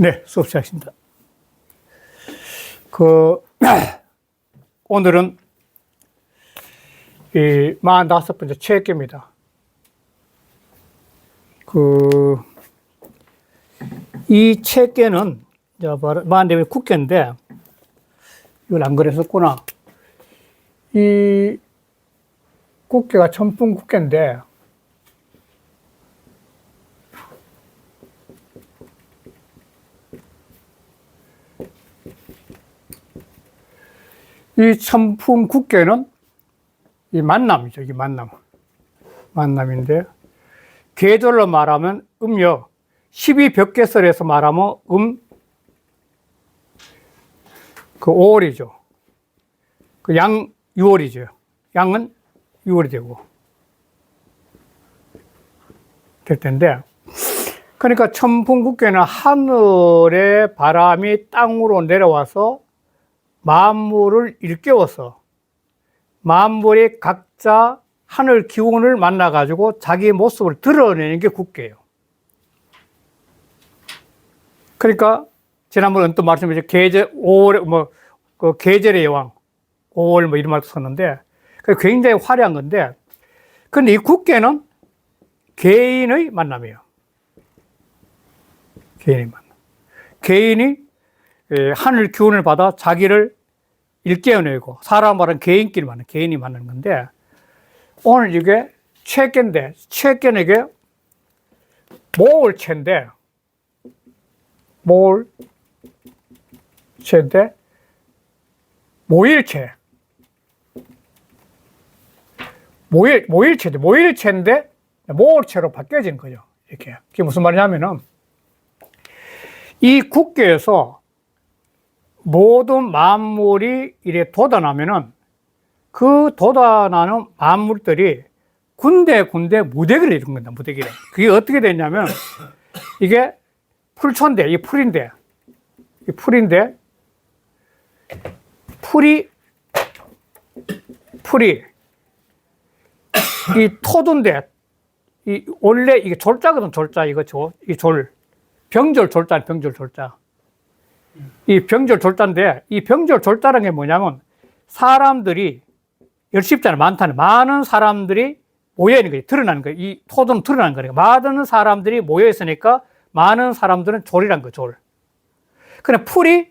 네, 수업 시작했습니다. 오늘은 이 45번째 체육계입니다. 이 체육계는 바로 44번째 국계인데, 이걸 안 그랬었구나. 이 국계가 천풍 국계인데, 이 천풍 국계는 이 만남이죠. 이게 만남인데, 계절로 말하면 음력 12벽계설에서 말하면 5월이죠. 양 6월이죠. 양은 6월이 되고 될 텐데, 그러니까 천풍국계는 하늘의 바람이 땅으로 내려와서 만물을 일깨워서 만물이 각자 하늘 기운을 만나가지고 자기 모습을 드러내는 게 국계예요. 그러니까 지난번에 또 말씀드렸죠. 계절 5월 계절의 여왕 5월 이런 말도 썼는데, 굉장히 화려한 건데, 근데 이 국계는 개인의 만남이에요. 개인의 만남. 개인이 하늘 기운을 받아 자기를 일깨워내고, 사람 말은 개인끼리 만나는, 개인이 만나는 건데, 오늘 이게 체계인데, 체계는 이게 모을체인데, 모일체인데 모을체로 바뀌어진 거죠. 이렇게. 그게 무슨 말이냐면은, 이 국계에서 모든 만물이 이래 돋아나면은, 그 돋아나는 만물들이 군데군데 무대기를 이룬 겁니다. 무대기를. 그게 어떻게 됐냐면, 이게 풀초인데, 이 풀인데, 풀이 이 토두인데, 원래 이게 졸자거든, 졸자. 이 병졸 졸자. 이 병졸 졸자인데, 이 병졸 졸자라는 게 뭐냐면, 사람들이 열십자는 많다는, 많은 사람들이 모여있는 거예요. 드러나는 거예요. 이 토두는 드러나는 거예요. 많은 사람들이 모여있으니까 많은 사람들은 졸이란 거예요, 졸. 그냥 풀이,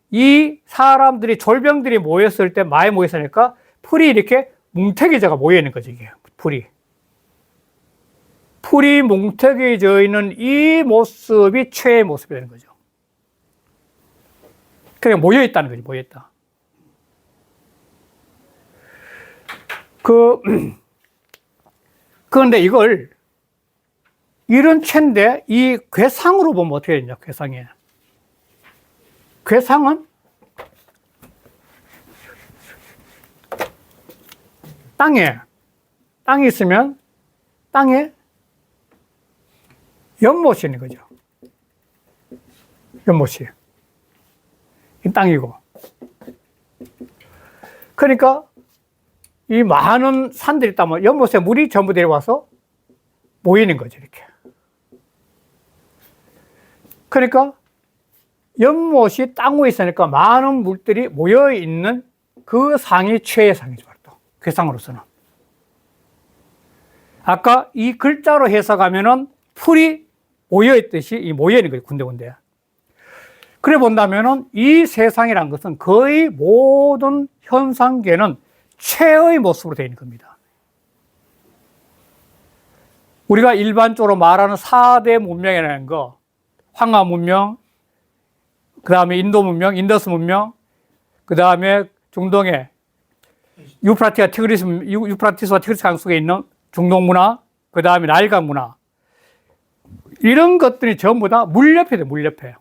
이 사람들이, 졸병들이 모였을 때 많이 모였으니까 풀이 이렇게 뭉태기져가 모여있는 거죠, 이게. 풀이 뭉태기져 있는 이 모습이 최의 모습이 되는 거죠. 그냥 모여있다는 거지, 모여있다. 그런데 이런 체인데, 이 괴상으로 보면 어떻게 되냐, 괴상에. 괴상은 땅이 있으면 땅에 연못이 있는 거죠. 연못이. 이 땅이고. 그러니까 이 많은 산들이 있다면 연못에 물이 전부 내려와서 모이는 거죠, 이렇게. 그러니까 연못이 땅 위에 있으니까 많은 물들이 모여있는 그 상이 최의 상이죠, 또. 괴상으로서는. 아까 이 글자로 해석하면은 풀이 모여있듯이 모여있는 거예요, 군데군데. 그래 본다면은 이 세상이란 것은 거의 모든 현상계는 최의 모습으로 되어 있는 겁니다. 우리가 일반적으로 말하는 4대 문명이라는 거, 황하 문명, 그 다음에 인도 문명, 인더스 문명, 그 다음에 중동의 유프라티스와 티그리스 강 속에 있는 중동 문화, 그 다음에 나일강 문화, 이런 것들이 전부 다 물 옆에 돼요, 물 옆에.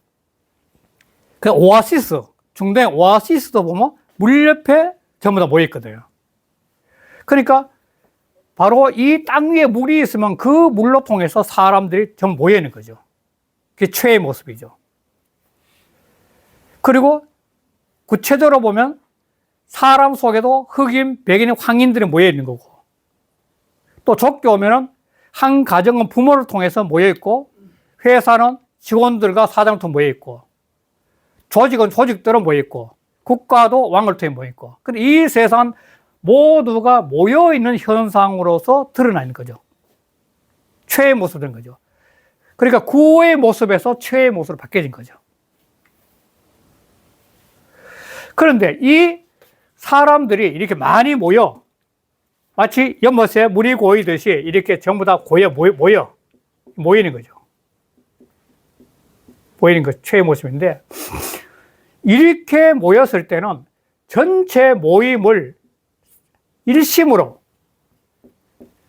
그 오아시스, 중동의 오아시스도 보면 물 옆에 전부 다 모여있거든요. 그러니까 바로 이 땅 위에 물이 있으면 그 물로 통해서 사람들이 전부 모여있는 거죠. 그게 최의 모습이죠. 그리고 구체적으로 보면 사람 속에도 흑인, 백인, 황인들이 모여있는 거고, 또 좁게 오면은 한 가정은 부모를 통해서 모여있고, 회사는 직원들과 사장을 통해 모여 있고, 조직은 조직대로 모여 있고, 국가도 왕을 통해 모여 있고, 근데 이 세상은 모두가 모여 있는 현상으로서 드러나 있는 거죠. 최의 모습이 된 거죠. 그러니까 구의 모습에서 최의 모습으로 바뀌어진 거죠. 그런데 이 사람들이 이렇게 많이 모여, 마치 연못에 물이 고이듯이 이렇게 전부 다 모이는 거죠. 모이는 것, 최의 모습인데, 이렇게 모였을 때는 전체 모임을 일심으로,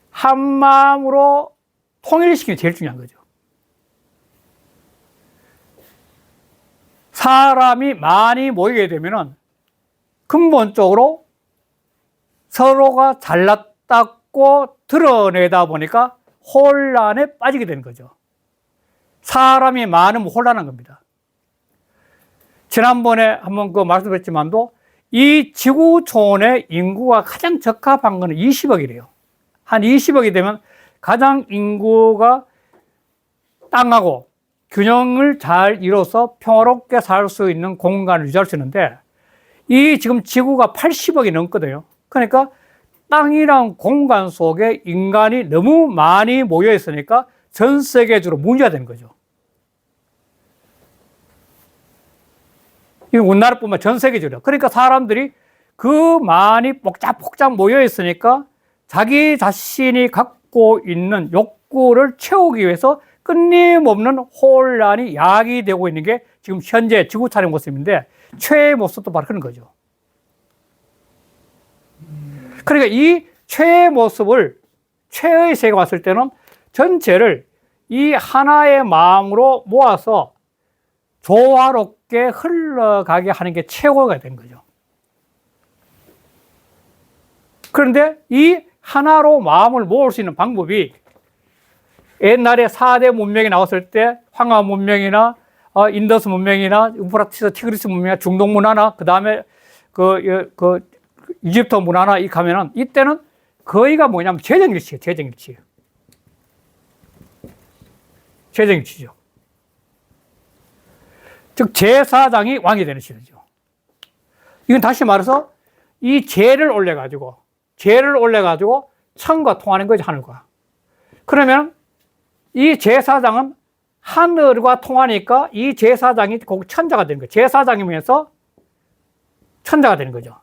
한 마음으로 통일시키는 게 제일 중요한 거죠. 사람이 많이 모이게 되면은 근본적으로 서로가 잘났다고 드러내다 보니까 혼란에 빠지게 되는 거죠. 사람이 많으면 혼란한 겁니다. 지난번에 한번 말씀드렸지만도 이 지구촌의 인구가 가장 적합한 거는 20억이래요. 한 20억이 되면 가장 인구가 땅하고 균형을 잘 이뤄서 평화롭게 살 수 있는 공간을 유지할 수 있는데, 이 지금 지구가 80억이 넘거든요. 그러니까 땅이란 공간 속에 인간이 너무 많이 모여 있으니까 전 세계적으로 문제가 되는 거죠. 이건 우리나라뿐만 전 세계적으로. 그러니까 사람들이 그 많이 복잡 모여 있으니까 자기 자신이 갖고 있는 욕구를 채우기 위해서 끊임없는 혼란이 야기되고 있는 게 지금 현재 지구촌의 모습인데, 최의 모습도 바로 그런 거죠. 그러니까 이 최의 모습을, 최의 세계가 왔을 때는 전체를 이 하나의 마음으로 모아서 조화롭게 흘러가게 하는 게 최고가 된 거죠. 그런데 이 하나로 마음을 모을 수 있는 방법이, 옛날에 4대 문명이 나왔을 때 황하 문명이나 인더스 문명이나 유프라티스 티그리스 문명이나 중동 문화나 그다음에 이집트 문화나 이 가면은, 이때는 거의가 뭐냐면 재정일치예요. 재정일치죠. 즉 제사장이 왕이 되는 시대죠. 이건 다시 말해서 이 죄를 올려가지고 천과 통하는 거죠, 하늘과. 그러면 이 제사장은 하늘과 통하니까 이 제사장이 곧 천자가 되는 거예요. 제사장이면서 천자가 되는 거죠.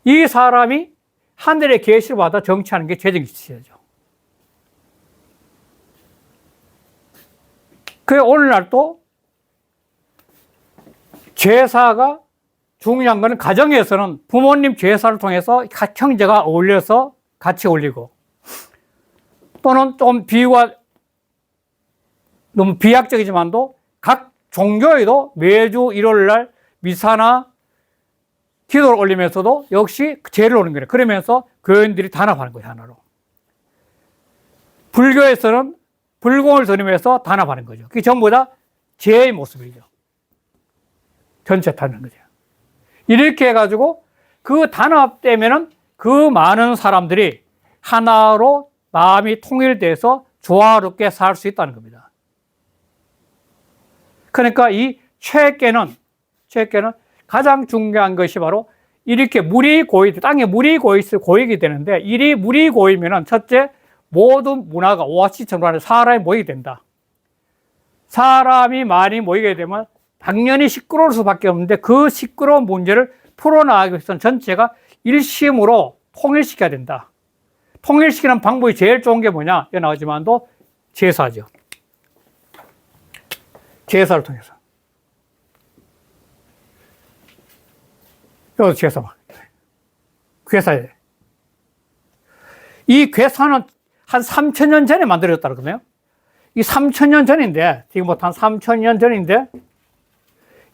이 사람이 하늘의 계시를 받아 정치하는 게 재정일치죠. 그래서 오늘날 또 제사가 중요한 거는, 가정에서는 부모님 제사를 통해서 형제가 어울려서 같이 올리고, 또는 좀 비유가 너무 비약적이지만도 각 종교에도 매주 일요일날 미사나 기도를 올리면서도 역시 제를 오는 거예요. 그러면서 교인들이 단합하는 거예요, 하나로. 불교에서는 불공을 드리면서 단합하는 거죠. 그게 전부 다 제의 모습이죠. 전체 타는 거죠. 이렇게 해가지고 그 단합되면은 그 많은 사람들이 하나로 마음이 통일돼서 조화롭게 살 수 있다는 겁니다. 그러니까 이 최계는 가장 중요한 것이 바로, 이렇게 물이 땅에 물이 고이게 되는데, 물이 고이면은 첫째, 모든 문화가 오아시스처럼 사람이 모이게 된다. 사람이 많이 모이게 되면 당연히 시끄러울 수밖에 없는데, 그 시끄러운 문제를 풀어나가기 위해서는 전체가 일심으로 통일시켜야 된다. 통일시키는 방법이 제일 좋은 게 뭐냐? 여기 나오지만도 제사죠. 제사를 통해서. 여기서 제사. 괴사예요. 이 괴사는 한 3,000년 전에 만들어졌다 그러네요. 이 3,000년 전인데, 지금부터 한 3,000년 전인데,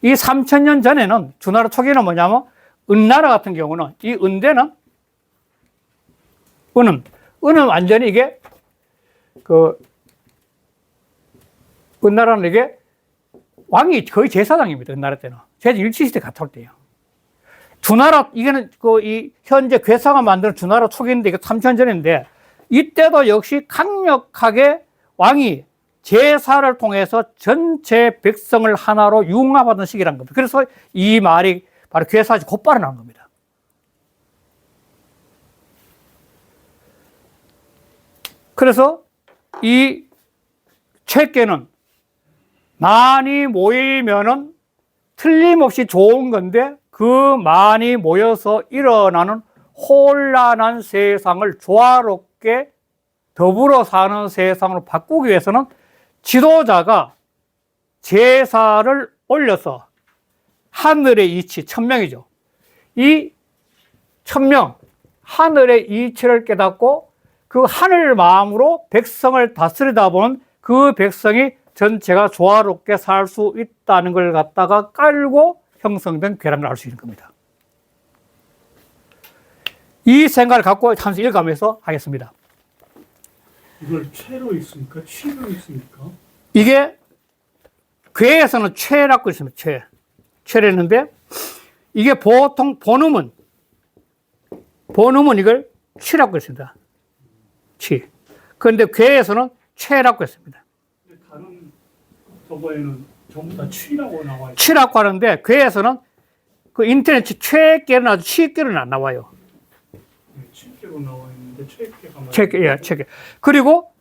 이 3,000년 전에는, 주나라 초기에는 뭐냐면, 은나라 같은 경우는, 이 은대는, 은은 완전히 이게, 은나라는 이게, 왕이 거의 제사장입니다. 은나라 때는. 제사 일치시대 같을 때요. 주나라, 이게는 이 현재 괴사가 만드는 주나라 초기인데, 이게 3,000년 전인데, 이때도 역시 강력하게 왕이 제사를 통해서 전체 백성을 하나로 융합하던 시기라는 겁니다. 그래서 이 말이 바로 괴사지 곧바로 나온 겁니다. 그래서 이 채께는 많이 모이면은 틀림없이 좋은 건데 그 많이 모여서 일어나는 혼란한 세상을 조화롭게 더불어 사는 세상으로 바꾸기 위해서는 지도자가 제사를 올려서 하늘의 이치, 천명이죠. 이 천명, 하늘의 이치를 깨닫고 그 하늘 마음으로 백성을 다스리다 보면 그 백성이 전체가 조화롭게 살 수 있다는 걸 갖다가 깔고 형성된 괴람을 알 수 있는 겁니다. 이 생각을 갖고 잠시 읽어가면서 하겠습니다. 이걸 최로 있습니까? 취로 있습니까? 이게 괴에서는 최라고 있습니다. 최를 했는데 이게 보통 본음은 이걸 취라고 했습니다. 취. 그런데 괴에서는 최라고 했습니다. 다른 저거에는 전부 다 취라고 나와요. 취라고 하는데 괴에서는 그 인터넷 최께는 아주 취께는 안 나와요. 취께로 나와 있는데 최께가 최께, 예, 최께. 그리고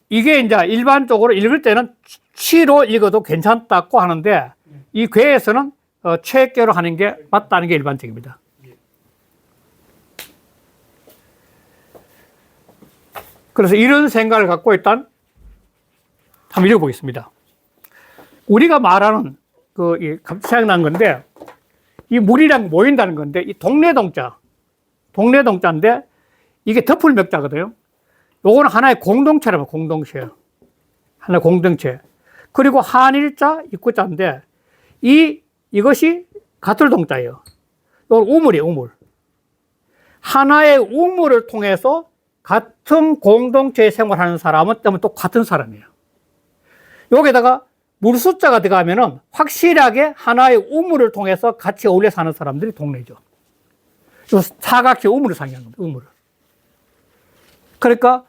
이게 이제 일반적으로 읽을 때는 취로 읽어도 괜찮다고 하는데 이 괴에서는 최께로 하는 게 맞다는 게 일반적입니다. 그래서 이런 생각을 갖고 일단 한번 읽어보겠습니다. 우리가 말하는 갑자기 생각난 건데 이 물이랑 모인다는 건데 이 동네동자인데 이게 덮을멱자거든요. 요거는 하나의 공동체라면 공동체. 하나의 공동체. 그리고 한일자, 입구자인데 이것이 가틀동자예요. 이건 우물이에요, 우물. 하나의 우물을 통해서 같은 공동체에 생활하는 사람은 또 같은 사람이에요. 여기다가 물숫자가 들어가면은 확실하게 하나의 우물을 통해서 같이 어울려 사는 사람들이 동네죠. 요 사각형 우물을 상징하는 겁니다, 우물을. 그러니까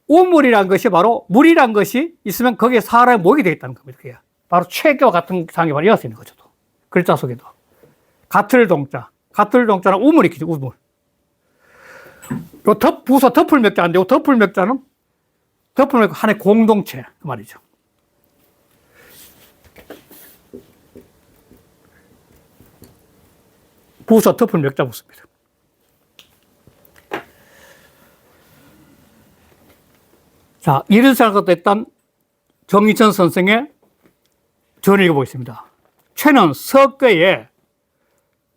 우물이란 것이 바로 물이란 것이 있으면 거기에 사람이 모이게 되어 있다는 겁니다. 그게. 바로 최교와 같은 상이 바로 이어서 있는 거죠. 또. 글자 속에도. 가틀동자는 우물이 있죠, 우물. 요 부서 덮을멱자인데 요 덮을멱자는 하나의 공동체 그 말이죠. 부서 덮을멱자 붙습니다. 자, 이런 생각도 일단 정희천 선생의 전을 읽어보겠습니다. 최는 석괴에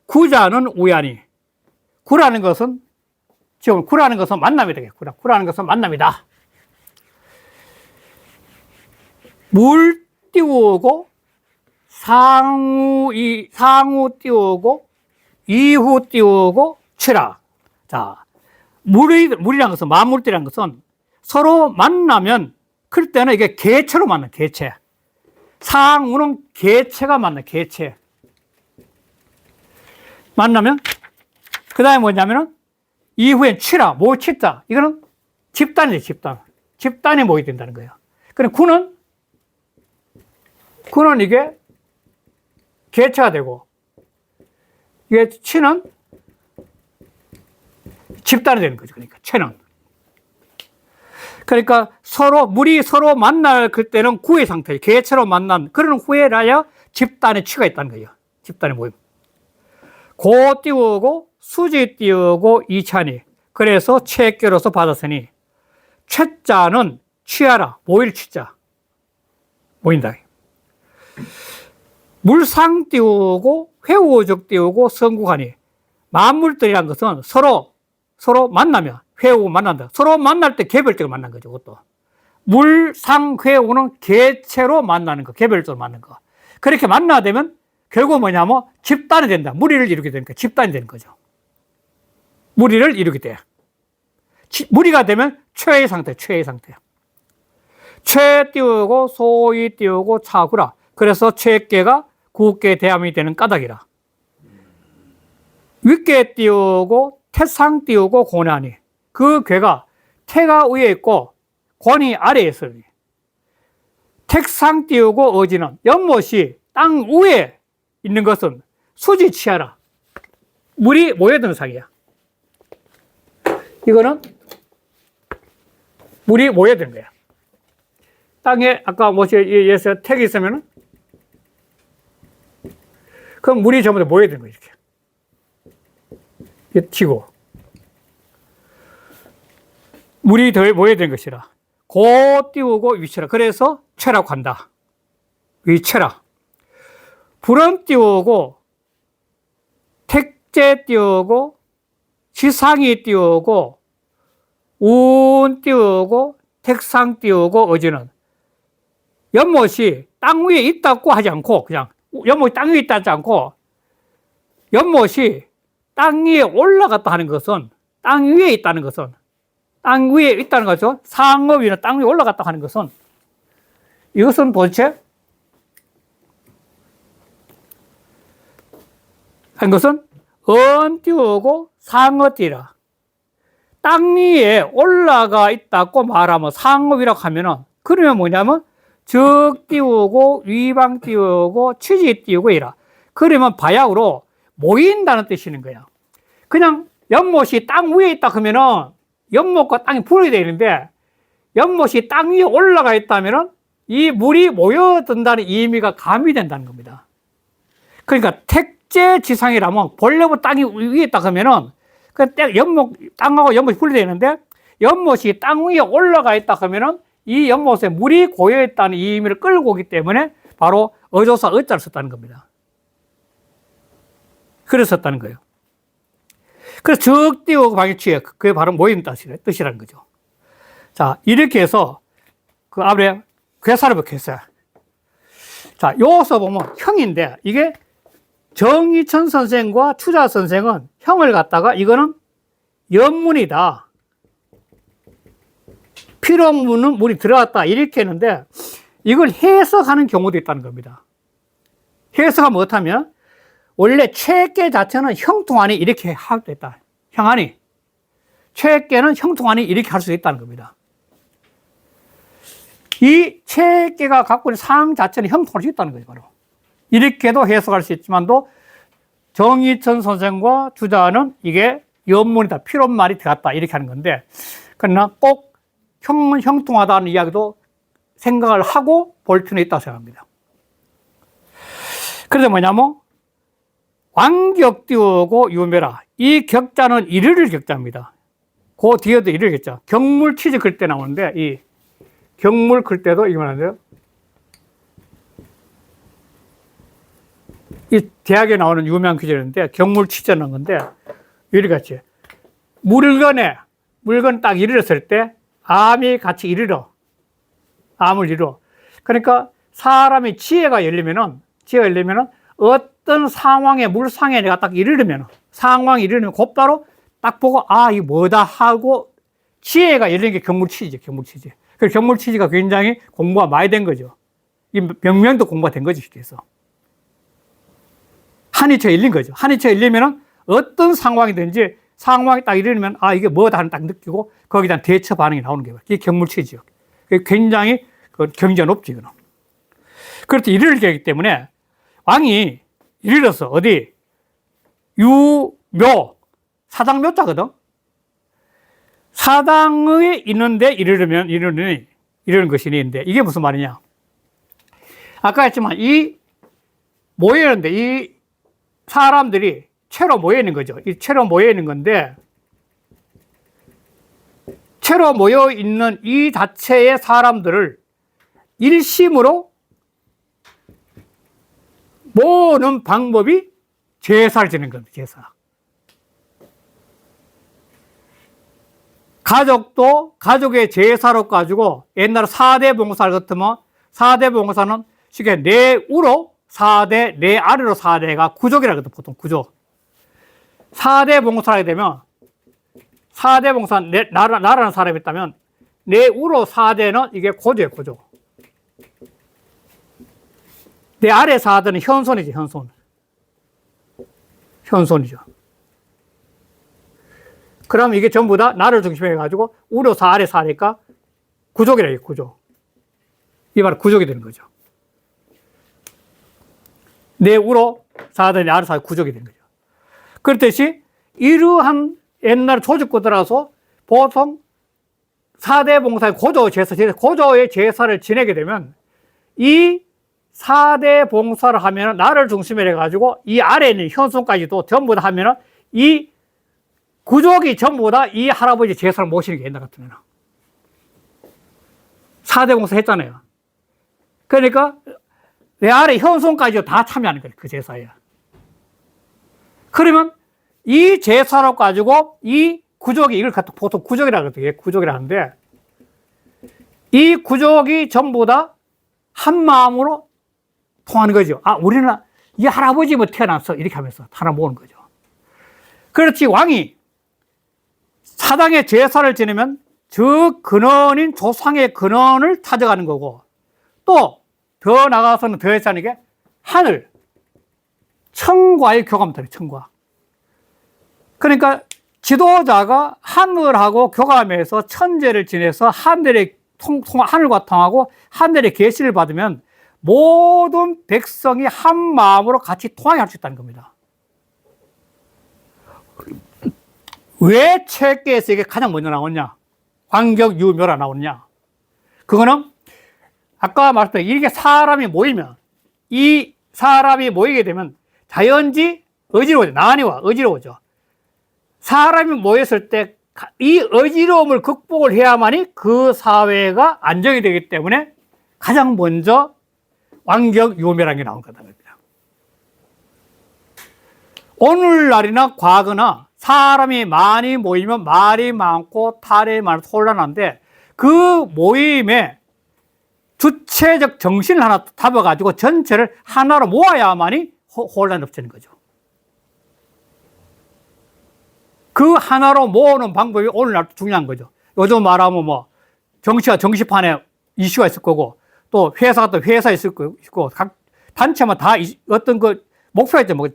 구자는 우연히. 구라는 것은 만남이 되겠구나. 구라는 것은 만남이다. 물 띄우고 상우 띄우고 이후 띄우고 취라. 자, 물이란 것은 만물들이란 것은 서로 만나면 그럴 때는 이게 개체로 만나, 개체. 상우는 개체가 만나, 개체. 만나면 그 다음에 뭐냐면은 이후엔 취라, 치자. 이거는 집단이죠, 집단. 집단이 모이게 된다는 거예요. 그럼 구는 이게 개체가 되고, 이게 취는 집단이 되는 거죠. 그러니까 취는. 그러니까 물이 서로 만날 그때는 구의 상태예요. 개체로 만난 그런 후에라야 집단의 취가 있다는 거예요. 집단의 모임. 고 띄우고 수지 띄우고 이찬이. 그래서 최께로서 받았으니 최자는 취하라. 모일 취자. 모인다. 물상 띄우고 회우적 띄우고 성국하니. 만물들이란 것은 서로 만나면 회우 만난다. 서로 만날 때 개별적으로 만난 거죠. 그것도. 물상회우는 개체로 만나는 거, 개별적으로 만나는 거. 그렇게 만나야 되면 결국 뭐냐면 집단이 된다. 무리를 이루게 되니까 집단이 되는 거죠. 무리를 이루게 돼. 무리가 되면 최의 상태. 최 띄우고 소위 띄우고 차구라. 그래서 최께가 구께 대함이 되는 까닭이라. 윗께 띄우고 태상 띄우고 고난이. 그 괴가 태가 위에 있고 권이 아래에 있으니 택상 띄우고 어지는 연못이 땅 위에 있는 것은 수지 치하라. 물이 모여드는 상이야. 이거는 물이 모여드는 거야. 땅에 아까 뭐지 예서 택이 있으면은 그럼 물이 전부 다 모여드는 거야. 이렇게 튀고 물이 더 모여드는 것이라. 고 띄우고 위치라. 그래서 채라고 한다. 위치라. 불은 띄우고 택제 띄우고 지상이 띄우고 운 띄우고 택상 띄우고 어지는 연못이 땅 위에 있다고 하지 않고 그냥 연못이 땅 위에 있다 하지 않고 연못이 땅 위에 올라갔다 하는 것은 땅 위에 있다는 것은 땅 위에 있다는 거죠. 상업이나 땅 위에 올라갔다 하는 것은 이것은 도대체 한 것은 언 띄우고 상어 띄라. 땅 위에 올라가 있다고 말하면 상업이라고 하면은 그러면 뭐냐면 적 띄우고 위방 띄우고 취지 띄우고 이라. 그러면 바야흐로 모인다는 뜻이는 거야. 그냥 연못이 땅 위에 있다 그러면은 연못과 땅이 분리되어 있는데 연못이 땅 위에 올라가 있다면은 이 물이 모여든다는 의미가 가미된다는 겁니다. 그러니까 택제 지상이라면 본래부터 땅이 위에 있다 그러면은 그 연못 땅하고 연못이 분리되어 있는데 연못이 땅 위에 올라가 있다 그러면은 이 연못에 물이 고여 있다는 의미를 끌고 오기 때문에 바로 어조사 어자를 썼다는 겁니다. 그래서 썼다는 거예요. 그래서 적 띄우고 방에 취해. 그게 바로 모임 뜻이라는 거죠. 자, 이렇게 해서 그 앞에 괴사를 벗겼어요. 자, 여기서 보면 형인데 이게 정의천 선생과 추자 선생은 형을 갖다가 이거는 연문이다. 필요문은 물이 들어갔다. 이렇게 했는데 이걸 해석하는 경우도 있다는 겁니다. 해석하면 어떻다면 원래 최계 자체는 형통하니 이렇게 할 수 있다. 형하니. 최계는 형통하니 이렇게 할 수 있다는 겁니다. 이 최계가 갖고 있는 상 자체는 형통할 수 있다는 거죠, 바로. 이렇게도 해석할 수 있지만도 정의천 선생과 주자는 이게 연문이다. 필요말이 들어갔다. 이렇게 하는 건데, 그러나 꼭 형은 형통하다는 이야기도 생각을 하고 볼 필요는 있다고 생각합니다. 그래서 뭐냐면, 완격 띄우고 유매라. 이 격자는 이르를 격자입니다. 그 뒤에도 이르를 격자. 경물 치즈 글 때 나오는데, 이 경물 글 때도 이거 말하는데요. 이 대학에 나오는 유명한 퀴즈인데, 경물 치즈라는 건데, 이리같이. 물건 딱 이르렀을 때, 암이 같이 이르러. 암을 이루어. 그러니까 사람이 지혜가 열리면은, 어떤 상황에, 물상에 내가 딱 이르르면, 상황이 이르르면 곧바로 딱 보고, 아, 이거 뭐다 하고, 지혜가 열리는 게 경물치지, 경물치지. 그래서 경물치지가 굉장히 공부가 많이 된 거죠. 이 명명도 공부가 된 거지, 쉽게 해서. 한이처 열린 거죠. 한이처 열리면은 어떤 상황이든지 상황이 딱 이르면, 아, 이게 뭐다 하는 딱 느끼고, 거기에 대한 대처 반응이 나오는 게 이게 경물치지요. 굉장히 경지가 높지, 이거는. 그렇게 이르게 되기 때문에, 왕이 이르러서 어디 유묘 사당묘자거든. 사당에 있는데 이르르면 이르는 것이 있는데 이게 무슨 말이냐? 아까 했지만 이 모여 있는데 이 사람들이 채로 모여 있는 거죠. 이 채로 모여 있는 건데 채로 모여 있는 이 자체의 사람들을 일심으로 모으는 방법이 제사를 지내는 겁니다. 제사. 가족도 가족의 제사로 가지고 옛날 4대 봉사를 같으면 4대 봉사는 쉽게 내 우로 4대, 내 아래로 4대가 구족이라고 하거든, 보통 구족. 4대 봉사를 하게 되면 4대 봉사, 나라는 사람이 있다면 내 우로 4대는 이게 고조예요, 고조. 내 아래 4대는 현손이지, 현손. 현손이죠. 그럼 이게 전부 다 나를 중심으로 해가지고 우로 4, 아래 4니까 구족이라 해요, 구족. 이 말 구족이 되는 거죠. 내 우로 사단이 알아서 구족이 되는 거죠. 그렇듯이 이러한 옛날 조직구들라서 보통 4대 봉사의 고조의 제사를 지내게 되면 이 4대 봉사를 하면 나를 중심으로 해가지고 이 아래에 있는 현손까지도 전부 다 하면은 이 구족이 전부 다 이 할아버지 제사를 모시는 게 옛날 같으면 4대 봉사 했잖아요. 그러니까 내 아래 현손까지 다 참여하는 거예요. 그 제사에. 그러면 이 제사로 가지고 이 구족이 이걸 갖다 보통 구족이라고 그러거든요. 구족이라 하는데 이 구족이 전부 다 한 마음으로 통하는 거죠. 아, 우리는 이 할아버지 뭐 태어났어. 이렇게 하면서 하나 모으는 거죠. 그렇지, 왕이 사당의 제사를 지내면 저 근원인 조상의 근원을 찾아가는 거고 또 더 나가서는 더 했다는 게 하늘, 천과의 교감들이에요. 천과. 그러니까 지도자가 하늘하고 교감해서 천재를 지내서 하늘과 통하고 하늘의 계시를 받으면 모든 백성이 한 마음으로 같이 통하게 할 수 있다는 겁니다. 왜 책계에서 이게 가장 먼저 나오냐? 광격유묘라 나오냐? 그거는 아까 말했던 이게 사람이 모이면 이 사람이 모이게 되면 자연지 어지러워져. 난이와 어지러워져. 사람이 모였을 때 이 어지러움을 극복을 해야만이 그 사회가 안정이 되기 때문에 가장 먼저 완격유묘라는 게 나온 거다. 오늘날이나 과거나 사람이 많이 모이면 말이 많고 탈이 많고 혼란한데 그 모임에 주체적 정신을 하나 잡아가지고 전체를 하나로 모아야만이 혼란이 없어지는 거죠. 그 하나로 모으는 방법이 오늘날 중요한 거죠. 요즘 말하면 뭐 정치가 정치판에 이슈가 있을 거고 또 회사가 또 회사 있을 거고 각 단체만 다 어떤 그 목표가 있죠. 뭐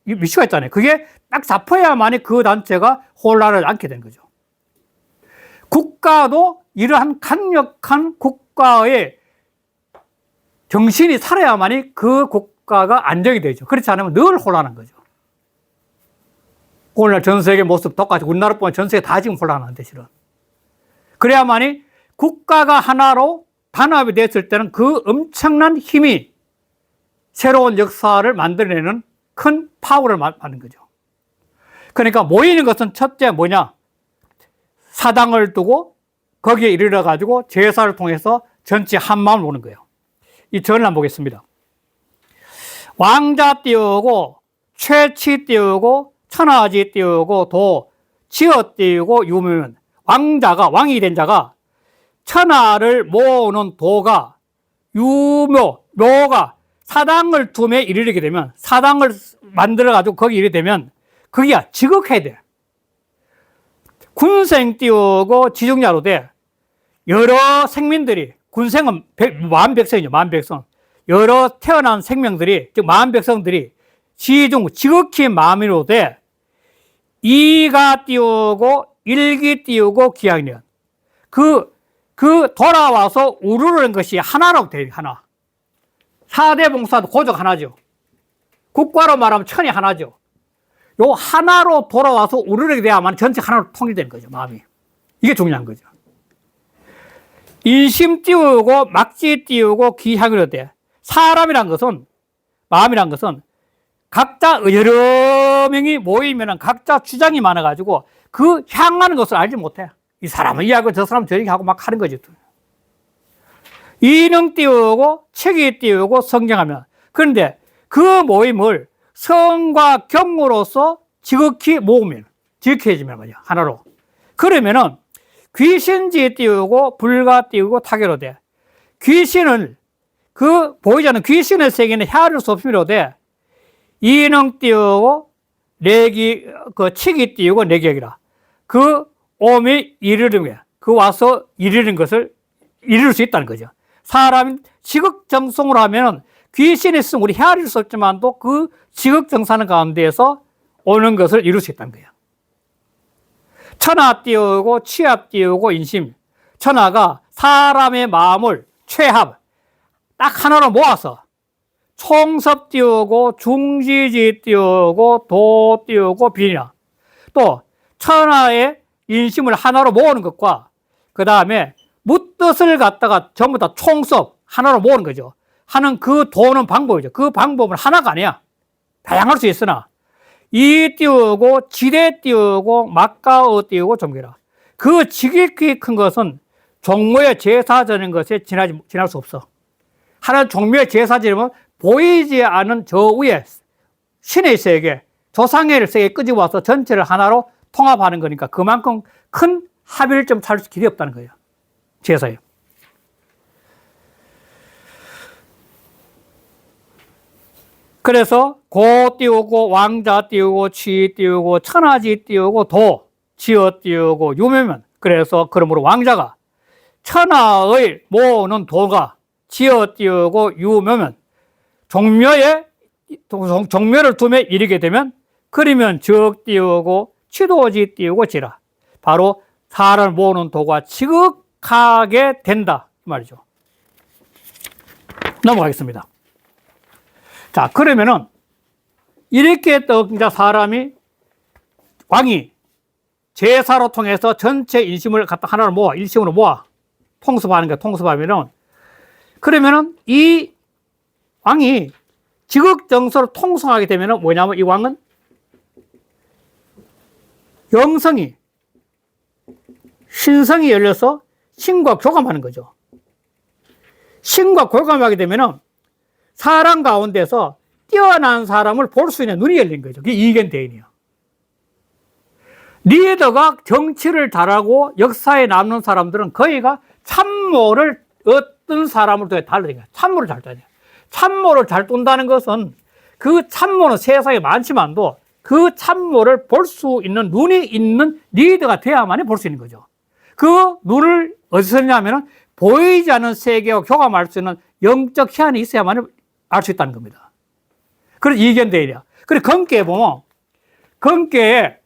이슈가 있잖아요. 그게 딱 잡혀야만이 그 단체가 혼란을 않게 되는 거죠. 국가도 이러한 강력한 국가의 정신이 살아야만이 그 국가가 안정이 되죠. 그렇지 않으면 늘 혼란한 거죠. 오늘날 전 세계 모습 똑같이 우리나라뿐만 전 세계 다 지금 혼란한데 실은. 그래야만이 국가가 하나로 단합이 됐을 때는 그 엄청난 힘이 새로운 역사를 만들어내는 큰 파워를 받는 거죠. 그러니까 모이는 것은 첫째 뭐냐? 사당을 두고 거기에 이르러 가지고 제사를 통해서 전체 한 마음을 모는 거예요. 이 전을 한번 보겠습니다. 왕자 띄우고 최치 띄우고 천하지 띄우고 도 지어 띄우고 유묘면 왕자가 왕이 된 자가 천하를 모으는 도가 묘가 사당을 둠에 이르게 되면 사당을 만들어 가지고 거기 이르게 되면 그게 지극해야 돼. 군생 띄우고 지중야로 돼. 여러 생민들이 군생은 만백성이죠. 만백성. 여러 태어난 생명들이 즉 만백성들이 지극히 마음이로 돼. 이가 띄우고 일기 띄우고 기양년. 그 돌아와서 우르르는 것이 하나라고 돼. 하나. 4대 봉사도 고적 하나죠. 국가로 말하면 천이 하나죠. 요 하나로 돌아와서 우르르게 돼야만 전체 하나로 통일되는 거죠. 마음이. 이게 중요한 거죠. 인심 띄우고 막지 띄우고 기향으로 돼. 사람이란 것은 마음이란 것은 각자 여러 명이 모이면 각자 주장이 많아가지고 그 향하는 것을 알지 못해. 이 사람은 이하고 저 사람은 저렇게 하고 막 하는 거지. 이능 띄우고 책이 띄우고 성경하면 그런데 그 모임을 성과 경으로서 지극히 모으면 지극해지면 말이야. 하나로. 그러면은 귀신지 띄우고 불가 띄우고 타계로 돼. 귀신을 그 보이지 않는 귀신의 세계는 헤아릴 수 없음으로 돼. 이능 띄우고 내기 그 치기 띄우고 내기이라. 그 오미 이르는 거야. 그 와서 이르는 것을 이룰 수 있다는 거죠. 사람이 지극정성으로 하면 귀신이 있으면 우리 헤아릴 수 없지만 또 그 지극정사는 가운데에서 오는 것을 이룰 수 있다는 거예요. 천하 띄우고 취합 띄우고 인심. 천하가 사람의 마음을 최합, 딱 하나로 모아서 총섭 띄우고 중지지 띄우고 도 띄우고 비냐. 또 천하의 인심을 하나로 모으는 것과 그 다음에 묻뜻을 갖다가 전부 다 총섭 하나로 모으는 거죠. 하는 그 도는 방법이죠. 그 방법은 하나가 아니야. 다양할 수 있으나 이 띄우고 지대 띄우고 막가어 띄우고 종교라. 그 지극히 큰 것은 종묘의 제사전인 것에 지날 수 없어. 하나는 종묘의 제사지면 보이지 않은 저 위에 신의 세계, 조상의 세계에 끄집어 와서 전체를 하나로 통합하는 거니까 그만큼 큰 합의를 좀 찾을 길이 없다는 거예요. 제사에. 그래서 고 띄우고 왕자 띄우고 치 띄우고 천하지 띄우고 도 지어 띄우고 유명면. 그래서 그러므로 왕자가 천하의 모으는 도가 지어 띄우고 유명면 종묘를 두며 이르게 되면 그러면 적 띄우고 치도지 띄우고 지라. 바로 사람을 모으는 도가 지극하게 된다 이 말이죠. 넘어가겠습니다. 자, 그러면은 이렇게 또 이제 사람이 왕이 제사로 통해서 전체 인심을 갖다 하나로 모아 일심으로 모아 통습하는 게 통습하면은 그러면은 이 왕이 지극정서로 통성하게 되면은 뭐냐면 이 왕은 영성이 신성이 열려서 신과 교감하는 거죠. 신과 교감하게 되면은 사람 가운데서 뛰어난 사람을 볼 수 있는 눈이 열린 거죠. 그게 이견대인이에요. 리더가 정치를 잘하고 역사에 남는 사람들은 거의가 참모를 어떤 사람을 통해 달라진 거예요. 참모를 잘 떠야 돼요. 참모를 잘 둔다는 것은 그 참모는 세상에 많지만도 그 참모를 볼 수 있는 눈이 있는 리더가 돼야만이 볼 수 있는 거죠. 그 눈을 어디서 쓰냐면은 보이지 않는 세계와 교감할 수 있는 영적 희한이 있어야만 알 수 있다는 겁니다. 그래서 이견대인이야. 그래서 건계에 보면 건계에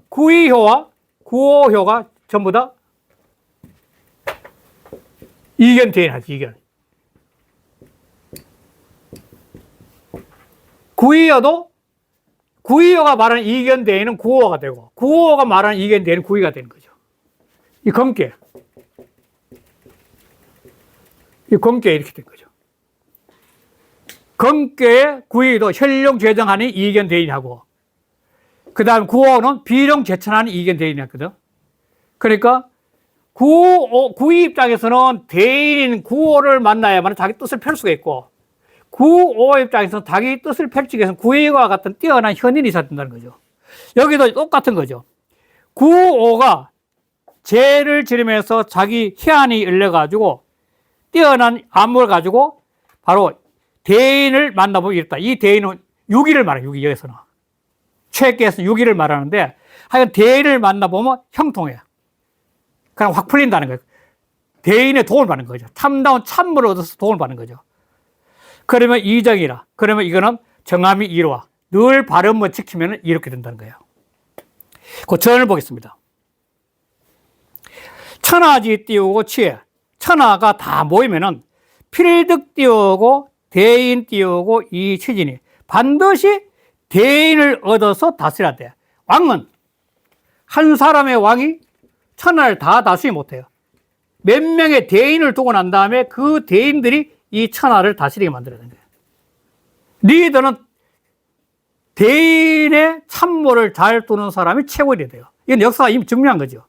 구이효와 구호효가 전부 다 이견대인하지, 이견. 구이효가 말하는 이견대인은 구호가 되고 구호가 말하는 이견대인은 구이가 되는 거죠. 이 건계. 이 건계 이렇게 된 거죠. 건계의 구이도 혈룡죄정하는 이견대인하고 그 다음 구호는 비룡죄천하는 이견대인이었거든. 그러니까 구이 입장에서는 대인인 구호를 만나야만 자기 뜻을 펼 수가 있고 구호 입장에서는 자기 뜻을 펼치기 위해서는 구이와 같은 뛰어난 현인이 있어야 된다는 거죠. 여기도 똑같은 거죠. 구호가 죄를 지르면서 자기 희한이 열려가지고 뛰어난 안목을 가지고 바로 대인을 만나보면 이렇다. 이 대인은 유기를 말해요. 유기 여기서는. 최께서는 유기를 말하는데 하여간 대인을 만나보면 형통해요. 그냥 확 풀린다는 거예요. 대인의 도움을 받는 거죠. 참다운 참물을 얻어서 도움을 받는 거죠. 그러면 이정이라. 그러면 이거는 정함이 이루와. 늘 발음만 지키면 이렇게 된다는 거예요. 그 전을 보겠습니다. 천하지 띄우고 치에. 천하가 다 모이면은 필득 띄우고 대인 띄우고 이 치진이 반드시 대인을 얻어서 다스려야 돼. 왕은 한 사람의 왕이 천하를 다 다스리지 못해요. 몇 명의 대인을 두고 난 다음에 그 대인들이 이 천하를 다스리게 만들어야 되는 거예요. 리더는 대인의 참모를 잘 두는 사람이 최고일이 돼요. 이건 역사가 이미 증명한 거죠.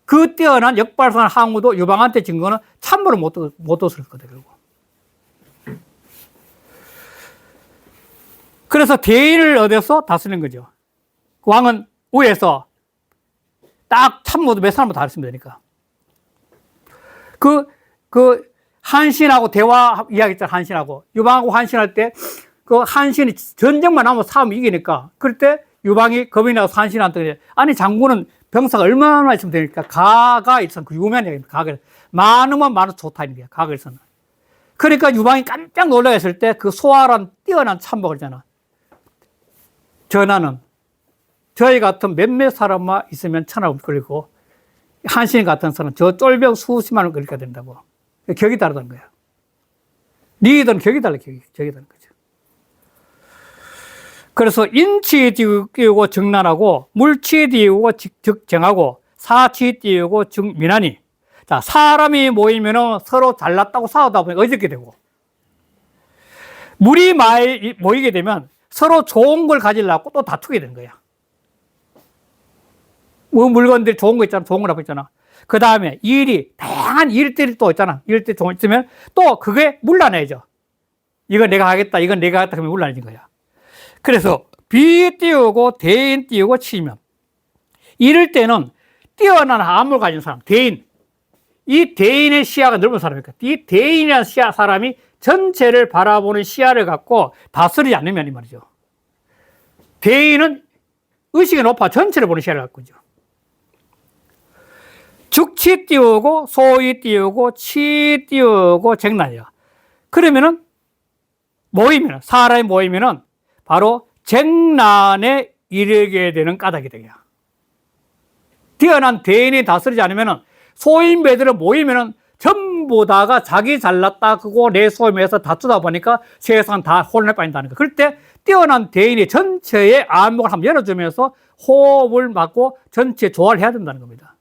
그 뛰어난 역발상한 항우도 유방한테 진 거는 참모를 못 뒀을 거거든요. 결국. 그래서 대인을 얻어서 다스리는 거죠. 왕은 위에서 딱 참모도 몇 사람을 다스리면 되니까. 한신하고 대화 이야기 있잖아, 한신하고. 유방하고 한신할 때, 그 한신이 전쟁만 하면 싸우면 이기니까. 그럴 때 유방이 겁이 나서 한신한테, 아니, 장군은 병사가 얼마나 있으면 되니까, 가가 있어. 그 유명한 얘기입니다. 가가. 많으면 많아서 좋다, 이런 게 가가 있어. 그러니까 유방이 깜짝 놀라했을 때 그 소활한 뛰어난 참모가 있잖아. 전하는 저희 같은 몇몇 사람만 있으면 천하가 걸리고, 한신 같은 사람, 저 쫄병 수십만 원 걸리게 된다고. 격이 다르다는 거예요. 리더는 격이 달라, 격이 다른 거죠. 그래서 인치에 띄우고 정난하고, 물치에 띄우고 정하고, 사치에 띄우고 정민하니. 자, 사람이 모이면 서로 잘났다고 싸우다 보니 어렵게 되고, 물이 모이게 되면 서로 좋은 걸 가지려고 또 다투게 되는 거야. 뭐 물건들 좋은 거 있잖아. 좋은 거라고 있잖아. 그 다음에 다양한 일들이 또 있잖아. 일들이 좀 있으면 또 그게 물러내죠. 이건 내가 하겠다. 이건 내가 하겠다. 그러면 물러내는 거야. 그래서 비 띄우고 대인 띄우고 치면 이럴 때는 뛰어난 암을 가진 사람, 대인. 이 대인의 시야가 넓은 사람이니까 이 대인이라는 사람이 전체를 바라보는 시야를 갖고 다스리지 않으면 이 말이죠. 대인은 의식이 높아 전체를 보는 시야를 갖고 있죠. 죽치 띄우고 소위 띄우고 치 띄우고 쟁난이야. 그러면은 사람이 모이면은 바로 쟁난에 이르게 되는 까닭이 되냐. 뛰어난 대인이 다스리지 않으면은 소인배들을 모이면은 전부 다가 자기 잘났다 그거 내 소임에서 다투다 보니까 세상 다 혼란에 빠진다는 거. 그럴 때 뛰어난 대인이 전체의 안목을 한번 열어주면서 호흡을 맞고 전체 조화를 해야 된다는 겁니다.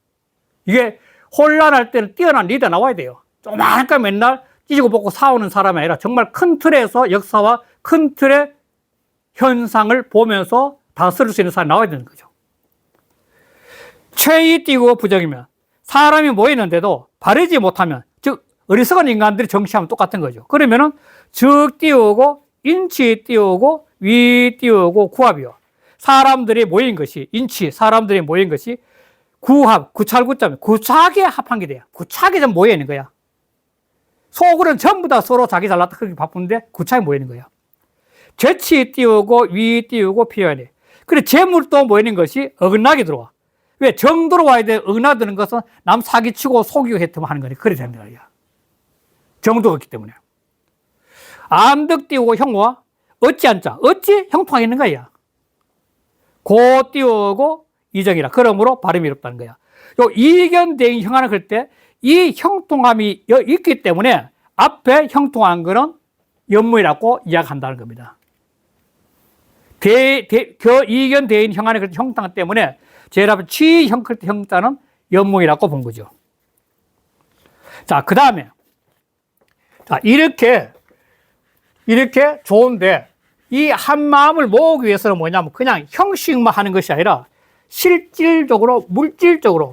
이게 혼란할 때는 뛰어난 리더 나와야 돼요. 조만까 맨날 찢고 볶고 싸우는 사람이 아니라 정말 큰 틀에서 역사와 큰 틀의 현상을 보면서 다스릴 수 있는 사람이 나와야 되는 거죠. 최이 띄고 부정이면 사람이 모이는데도 바르지 못하면, 즉 어리석은 인간들이 정치하면 똑같은 거죠. 그러면은 적 띄우고 인치 띄우고 위 띄우고 구합이요. 사람들이 모인 것이 사람들이 모인 것이 구합, 구찰구자면 구차하게 합한 게 돼요. 구차하게 좀 모여 있는 거야. 속으로는 전부 다 서로 자기 잘났다 그렇게 바쁜데 구차하게 모여 있는 거야. 재치 띄우고 위 띄우고 피해야 돼. 그래 재물도 모이는 것이 어긋나게 들어와. 왜? 정도로 와야 돼. 어긋나드는 것은 남 사기치고 속이고 했으면 하는 거니. 그래 된다. 정도가 없기 때문에. 암덕 띄우고 형과 어찌 앉자. 어찌 형통하게 있는 거야. 고 띄우고 이정이라. 그러므로 발음이 어렵다는 거야. 요 이견 대인 형하나 그럴 때 이 형통함이 있기 때문에 앞에 형통한 거는 연무이라고 이야기한다는 겁니다. 이견 대인 형하나 그럴 때 형통 때문에 제일 앞에 취 형자는 연무이라고 본 거죠. 자, 그 다음에 자, 이렇게 좋은데 이 한 마음을 모으기 위해서는 뭐냐면 그냥 형식만 하는 것이 아니라 실질적으로 물질적으로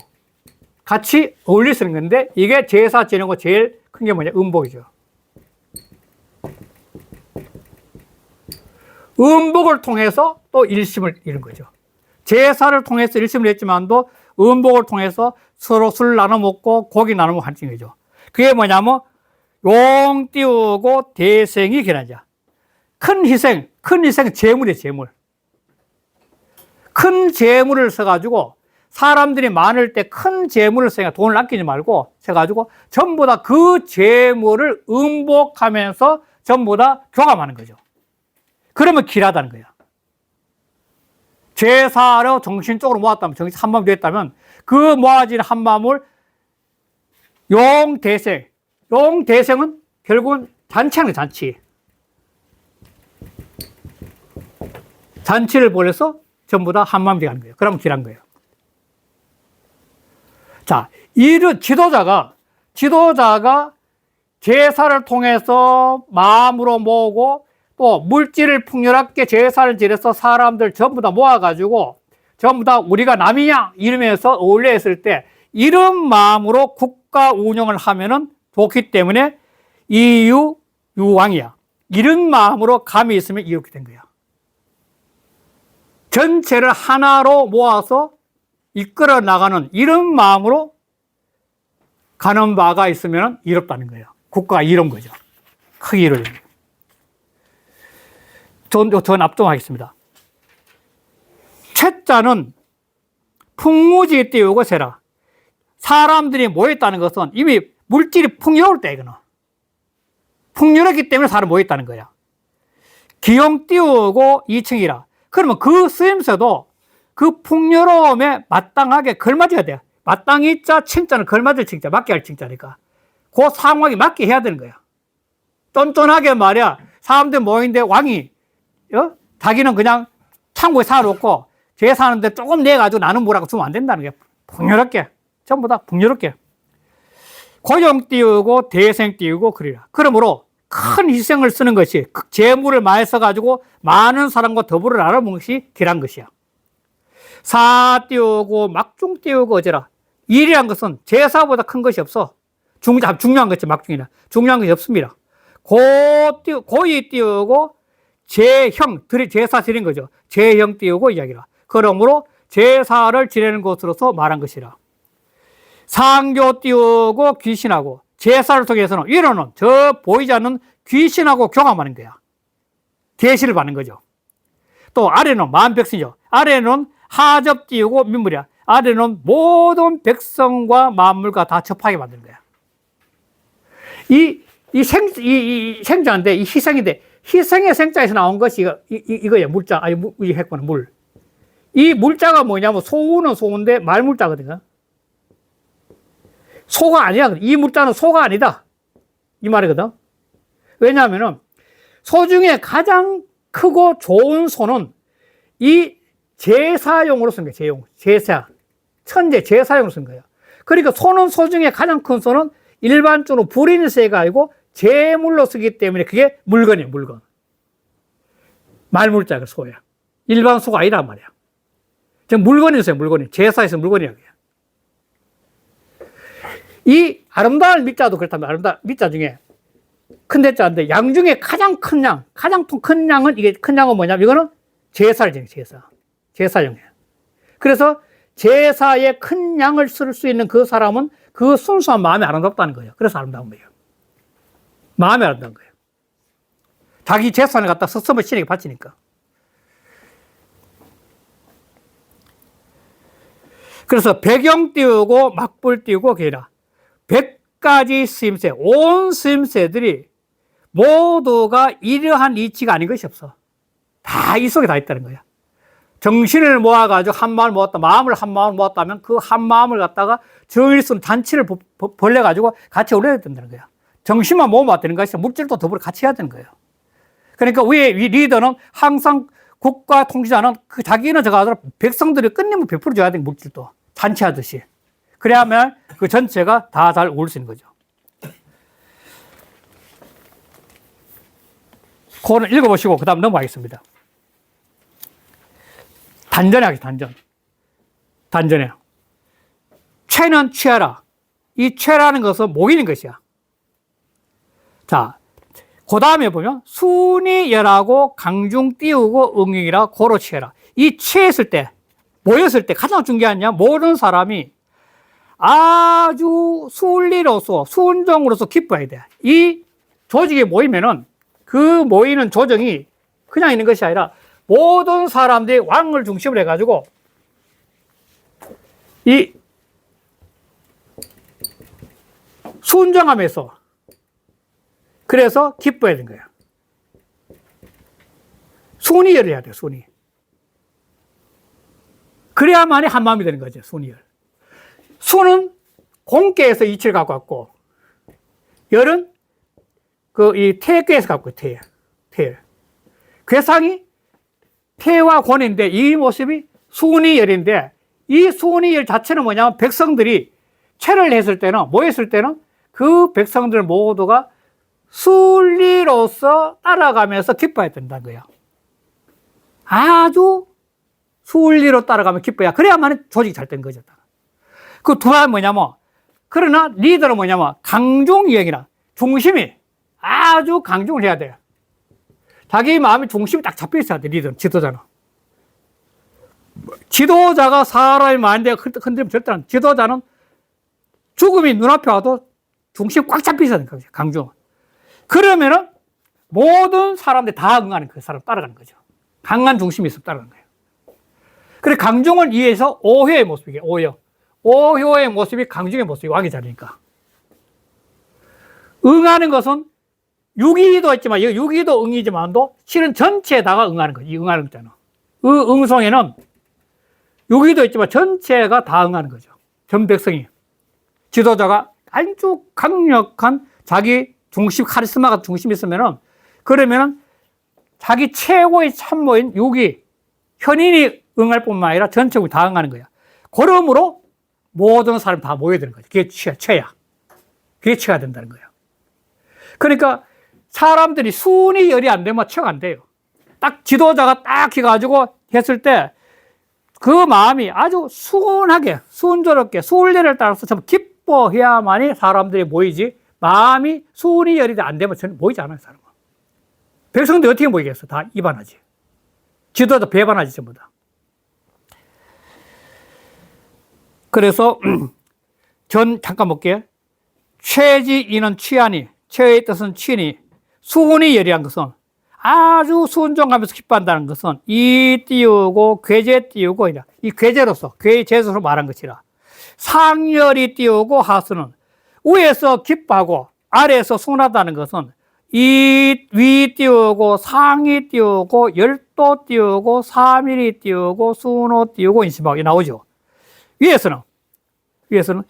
같이 어울릴 수 있는 건데 이게 제사 지내고 제일 큰 게 뭐냐? 음복이죠. 음복을 통해서 또 일심을 이룬 거죠. 제사를 통해서 일심을 했지만도 음복을 통해서 서로 술 나눠 먹고 고기 나눠 먹고 하는 거죠. 그게 뭐냐면 용 띄우고 대생이 결하자. 큰 희생 재물이에요, 재물. 큰 재물을 써가지고 사람들이 많을 때 큰 재물을 써야 돈을 아끼지 말고 써가지고 전부 다 그 재물을 음복하면서 전부 다 교감하는 거죠. 그러면 길하다는 거예요. 제사로 정신적으로 모았다면, 정신 한마음 됐다면 그 모아진 한마음을 용대생은 결국은 잔치하는 거예요, 잔치. 잔치를 벌여서 전부 다 한마음이 되는 거예요. 그러면 길한 거예요. 자, 이런 지도자가 제사를 통해서 마음으로 모으고 또 물질을 풍요롭게 제사를 지내서 사람들 전부 다 모아가지고 전부 다 우리가 남이냐 이러면서 어울려 있을 때 이런 마음으로 국가 운영을 하면은 좋기 때문에 유왕이야. 이런 마음으로 감이 있으면 이렇게 된 거야. 전체를 하나로 모아서 이끌어 나가는 이런 마음으로 가는 바가 있으면 이롭다는 거예요. 국가가 이런 거죠. 크게 이루어진 거예요. 저 납동하겠습니다. 채자는 풍무지 띄우고 세라. 사람들이 모였다는 것은 이미 물질이 풍요로울 때 이거는. 풍요롭기 때문에 사람이 모였다는 거야. 기용 띄우고 이층이라. 그러면 그 쓰임새도 그 풍요로움에 마땅하게 걸맞아야 돼요. 마땅히 자 칭자는 걸맞을 칭자, 맞게 할 칭자니까. 그 상황에 맞게 해야 되는 거야. 쫀쫀하게 말이야. 사람들 모이는데 왕이, 자기는 그냥 창고에 사놓고 제 사는데 조금 내가지고 나는 뭐라고 주면 안 된다는 게 풍요롭게. 전부 다 풍요롭게. 고용 띄우고 대생 띄우고 그리라. 그러므로 큰 희생을 쓰는 것이 재물을 많이 써가지고 많은 사람과 더불어 나눠먹는 것이 길한 것이야. 사 띄우고 막중 띄우고 어쩌라. 일이란 것은 제사보다 큰 것이 없어. 중요한 것이 막중이라. 중요한 것이 없습니다. 고이 띄우고 제형, 제사 드린 거죠. 제형 띄우고 이야기라. 그러므로 제사를 지내는 것으로서 말한 것이라. 상교 띄우고 귀신하고 제사를 통해서는 위로는 저 보이지 않는 귀신하고 교감하는 거야. 계시를 받는 거죠. 또 아래는 만백성이죠. 아래는 하접 띄우고 민물이야. 아래는 모든 백성과 만물과 다 접하게 만드는 거야. 이 생자인데, 이 희생인데, 희생의 생자에서 나온 것이 이거야. 물자, 아니, 이 했구나, 물. 이 물자가 뭐냐면, 소우는 소우인데, 말물자거든요. 소가 아니야. 이 물자는 소가 아니다. 이 말이거든. 왜냐하면은, 소 중에 가장 크고 좋은 소는 이 제사용으로 쓴 거야, 제사. 천재 제사용으로 쓴 거야. 그러니까 소는 소 중에 가장 큰 소는 일반적으로 불인 새가 아니고 제물로 쓰기 때문에 그게 물건이에요, 물건. 말물자가 소야. 일반 소가 아니란 말이야. 지금 물건이 있어요, 물건이. 제사에서 물건이라고 해요. 이 아름다운 밑자도 그렇다면 아름다운 밑자 중에 큰 대자인데 양 중에 가장 큰 양, 가장 큰 양은 이게 큰 양은 뭐냐면 이거는 제사를 지내요, 제사. 제사용이에요. 그래서 제사에 큰 양을 쓸 수 있는 그 사람은 그 순수한 마음이 아름답다는 거예요. 그래서 아름다운 거예요. 마음이 아름다운 거예요. 자기 재산을 갖다 스스로 신에게 바치니까. 그래서 배경 띄우고 막불 띄우고 게라 100가지 스님세, 온 스님세들이 모두가 이러한 이치가 아닌 것이 없어. 다 이 속에 다 있다는 거야. 정신을 모아가지고 한 마음을 모았다, 마음을 한 마음을 모았다면 그 한 마음을 갖다가 정일순 잔치를 벌려가지고 같이 올려야 된다는 거야. 정신만 모으면 되는 것이 물질도 더불어 같이 해야 되는 거예요. 그러니까 위에 리더는 항상 국가 통치자는 그 자기는 저거 하더라 백성들이 끊임없이 베풀어줘야 돼, 물질도. 잔치하듯이. 그래야만 그 전체가 다 잘 어울릴 수 있는 거죠. 그거는 읽어보시고 그 다음 넘어가겠습니다. 단전에 하겠습니다, 단전에. 최는 취하라. 이 취라는 것은 모이는 것이야. 자, 그 다음에 보면 순이열하고 강중 띄우고 응용이라 고로 취해라. 이 취했을 때, 모였을 때 가장 중요한 게 모든 사람이 아주 순리로서, 순종으로서 기뻐해야 돼. 이 조직이 모이면은 그 모이는 조정이 그냥 있는 것이 아니라 모든 사람들이 왕을 중심으로 해가지고 이 순종하면서 그래서 기뻐해야 되는 거야. 순이열을 해야 돼, 순이. 그래야만이 한 마음이 되는 거죠, 순이열. 순은 공계에서 이치를 갖고 왔고, 열은 이 태계에서 갖고 있어요, 태. 괴상이 태와 권인데 이 모습이 순이열인데 이 순이열 자체는 뭐냐면 백성들이 체를 했을 때는, 모였을 때는 그 백성들 모두가 순리로서 따라가면서 기뻐해야 된다는 거예요. 아주 순리로 따라가면 기뻐야. 그래야만 조직이 잘 된 거죠. 그 두 가지 뭐냐면, 그러나 리더는 뭐냐면 강중 이야기나 중심이 아주 강중을 해야 돼요. 자기 마음의 중심이 딱 잡혀 있어야 돼, 리더는, 지도자는. 지도자가 사람이 많은데 흔들리면 절대 안 돼. 지도자는 죽음이 눈앞에 와도 중심이 꽉 잡혀 있어야 되는 거죠, 강중. 그러면은 모든 사람들이 다 응하는 그 사람 따라가는 거죠. 강한 중심이 있으면 따라가는 거예요. 그래, 강중을 이해해서 오효의 모습이에요, 오효. 오효의 모습이 강중의 모습이 왕의 자리니까. 응하는 것은 유기도 있지만, 유기도 응이지만도 실은 전체에다가 응하는 거지, 이 응하는 거잖아. 응송에는 유기도 있지만 전체가 다 응하는 거죠. 전 백성이. 지도자가 아주 강력한 자기 중심, 카리스마가 중심이 있으면은, 그러면은 자기 최고의 참모인 6위, 현인이 응할 뿐만 아니라 전체국이 다 응하는 거야. 그러므로 모든 사람 다 모여야 되는 거죠. 그게 최야. 그게 최가 된다는 거예요. 그러니까 사람들이 순위 열이 안 되면 최가 안 돼요. 딱 지도자가 딱 해가지고 했을 때 그 마음이 아주 수근하게, 순조롭게, 순례를 따라서 좀 기뻐해야만이 사람들이 모이지, 마음이 순위 열이 안 되면 저는 모이지 않아요, 사람은. 백성들이 어떻게 모이겠어? 다 이반하지. 지도자 배반하지, 전부 다. 그래서, 잠깐 볼게요. 최지인은 취하니, 최의 뜻은 취니, 수훈이 열이한 것은 아주 순종하면서 기뻐한다는 것은 이 띄우고 괴제 띄우고 이 괴제로서 괴제로서 말한 것이라. 상열이 띄우고 하수는 위에서 기뻐하고 아래에서 순하다는 것은 이 위 띄우고 상이 띄우고 열도 띄우고 사밀이 띄우고 순호 띄우고 인심하고 나오죠. 위에서는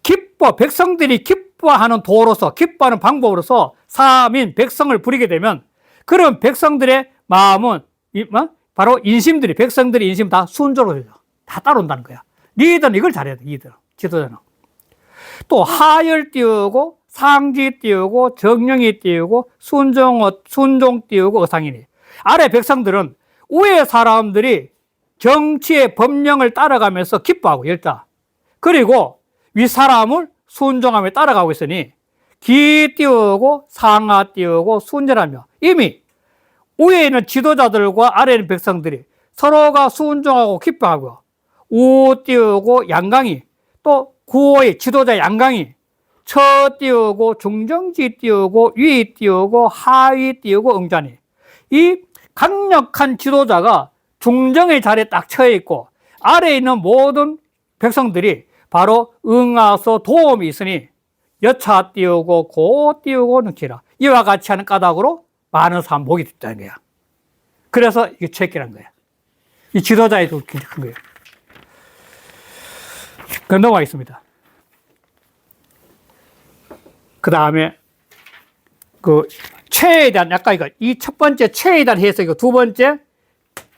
기뻐, 백성들이 기뻐하는 도로서, 기뻐하는 방법으로서 사민, 백성을 부리게 되면, 그런 백성들의 마음은, 바로 인심들이, 백성들의 인심 다 순조로 되죠. 다 따라온다는 거야. 리더는 이걸 잘해야 돼, 리더, 지도자는. 또, 하열 띄우고, 상지 띄우고, 정령이 띄우고, 순종 띄우고, 의상이니. 아래 백성들은 위에 사람들이 정치의 법령을 따라가면서 기뻐하고, 열자. 그리고 위 사람을 순종하며 따라가고 있으니 기 띄우고 상하 띄우고 순전하며 이미 위에 있는 지도자들과 아래에 있는 백성들이 서로가 순종하고 기뻐하고 우 띄우고 양강이 또 구호의 지도자 양강이 처 띄우고 중정지 띄우고 위 띄우고 하위 띄우고 응자니 이 강력한 지도자가 중정의 자리에 딱 처해 있고 아래에 있는 모든 백성들이 바로 응하서 도움이 있으니 여차 띄우고 고 띄우고 능치라. 이와 같이 하는 까닭으로 많은 사람 목이 됐다는 거야. 그래서 이게 최기란 거야. 이 지도자의 큰 거예요. 그럼 넘어가겠습니다. 그 다음에 그 최에 대한 아까 이 첫 번째 최에 대한 해석이고 두 번째